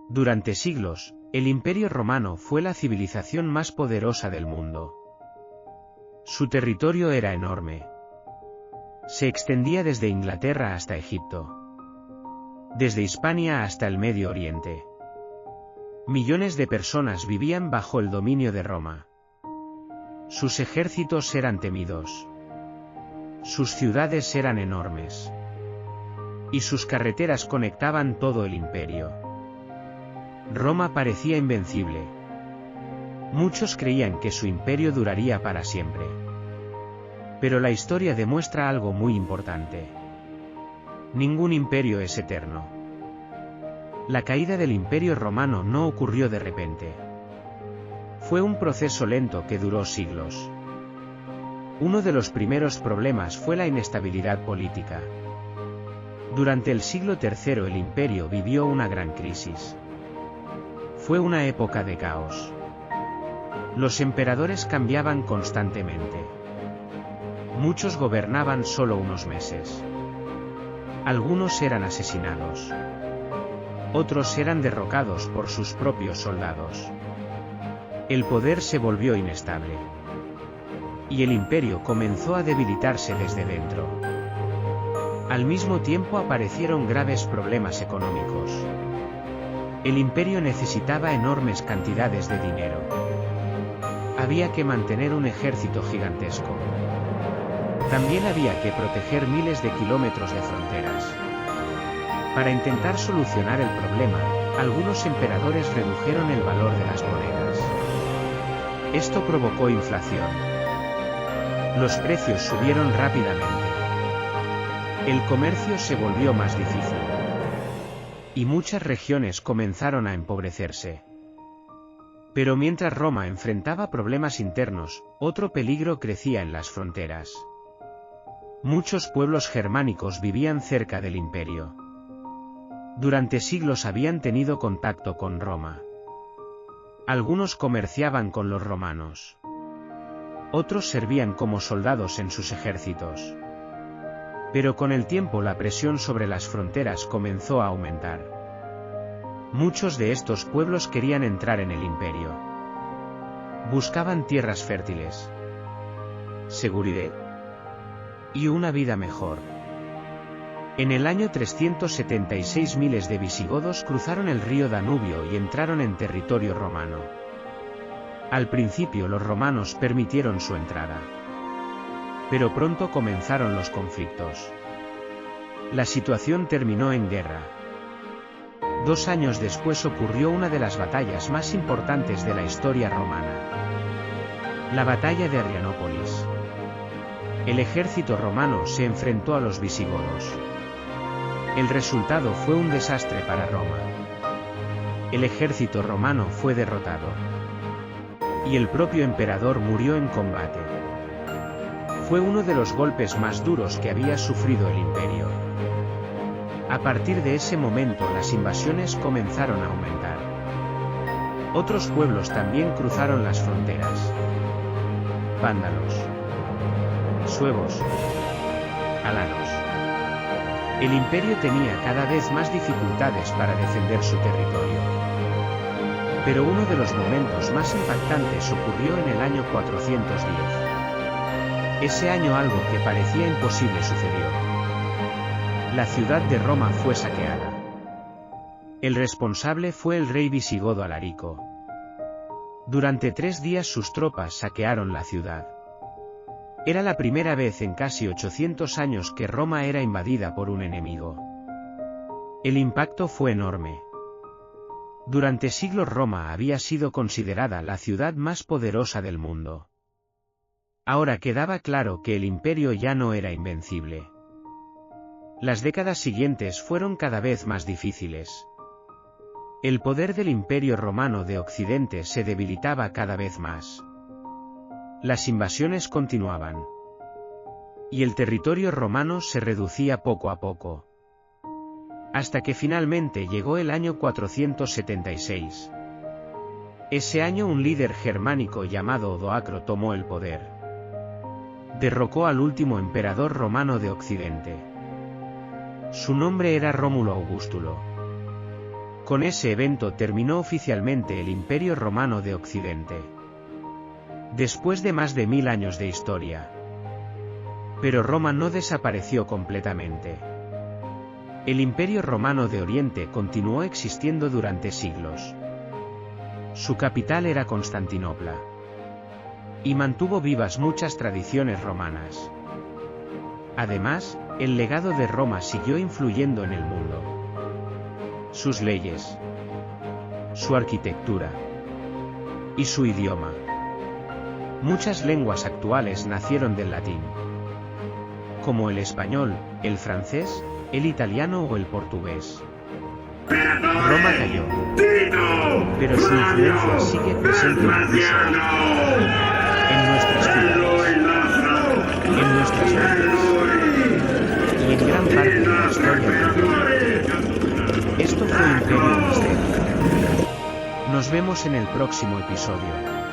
Durante siglos, el Imperio Romano fue la civilización más poderosa del mundo. Su territorio era enorme. Se extendía desde Inglaterra hasta Egipto. Desde Hispania hasta el Medio Oriente. Millones de personas vivían bajo el dominio de Roma. Sus ejércitos eran temidos. Sus ciudades eran enormes. Y sus carreteras conectaban todo el imperio. Roma parecía invencible. Muchos creían que su imperio duraría para siempre. Pero la historia demuestra algo muy importante. Ningún imperio es eterno. La caída del Imperio Romano no ocurrió de repente. Fue un proceso lento que duró siglos. Uno de los primeros problemas fue la inestabilidad política. Durante el siglo III el imperio vivió una gran crisis. Fue una época de caos. Los emperadores cambiaban constantemente. Muchos gobernaban solo unos meses. Algunos eran asesinados. Otros eran derrocados por sus propios soldados. El poder se volvió inestable. Y el imperio comenzó a debilitarse desde dentro. Al mismo tiempo aparecieron graves problemas económicos. El imperio necesitaba enormes cantidades de dinero. Había que mantener un ejército gigantesco. También había que proteger miles de kilómetros de fronteras. Para intentar solucionar el problema, algunos emperadores redujeron el valor de las monedas. Esto provocó inflación. Los precios subieron rápidamente. El comercio se volvió más difícil. Y muchas regiones comenzaron a empobrecerse. Pero mientras Roma enfrentaba problemas internos, otro peligro crecía en las fronteras. Muchos pueblos germánicos vivían cerca del imperio. Durante siglos habían tenido contacto con Roma. Algunos comerciaban con los romanos. Otros servían como soldados en sus ejércitos. Pero con el tiempo la presión sobre las fronteras comenzó a aumentar. Muchos de estos pueblos querían entrar en el imperio. Buscaban tierras fértiles, seguridad y una vida mejor. En el año 376 miles de visigodos cruzaron el río Danubio y entraron en territorio romano. Al principio los romanos permitieron su entrada. Pero pronto comenzaron los conflictos. La situación terminó en guerra. 2 años después ocurrió una de las batallas más importantes de la historia romana. La batalla de Adrianópolis. El ejército romano se enfrentó a los visigodos. El resultado fue un desastre para Roma. El ejército romano fue derrotado. Y el propio emperador murió en combate. Fue uno de los golpes más duros que había sufrido el imperio. A partir de ese momento las invasiones comenzaron a aumentar. Otros pueblos también cruzaron las fronteras. Vándalos, suevos, alanos. El imperio tenía cada vez más dificultades para defender su territorio. Pero uno de los momentos más impactantes ocurrió en el año 410. Ese año algo que parecía imposible sucedió. La ciudad de Roma fue saqueada. El responsable fue el rey visigodo Alarico. Durante 3 días sus tropas saquearon la ciudad. Era la primera vez en casi 800 años que Roma era invadida por un enemigo. El impacto fue enorme. Durante siglos Roma había sido considerada la ciudad más poderosa del mundo. Ahora quedaba claro que el imperio ya no era invencible. Las décadas siguientes fueron cada vez más difíciles. El poder del Imperio Romano de Occidente se debilitaba cada vez más. Las invasiones continuaban. Y el territorio romano se reducía poco a poco. Hasta que finalmente llegó el año 476. Ese año un líder germánico llamado Odoacro tomó el poder. Derrocó al último emperador romano de Occidente. Su nombre era Rómulo Augustulo. Con ese evento terminó oficialmente el Imperio Romano de Occidente. Después de más de 1000 años de historia. Pero Roma no desapareció completamente. El Imperio Romano de Oriente continuó existiendo durante siglos. Su capital era Constantinopla. Y mantuvo vivas muchas tradiciones romanas. Además, el legado de Roma siguió influyendo en el mundo. Sus leyes, su arquitectura y su idioma. Muchas lenguas actuales nacieron del latín, como el español, el francés, el italiano o el portugués. Roma cayó, pero su influencia sigue presente incluso en nuestras ciudades, en nuestras mentes y en gran parte de la historia del mundo. Esto fue Imperio Misterio. Nos vemos en el próximo episodio.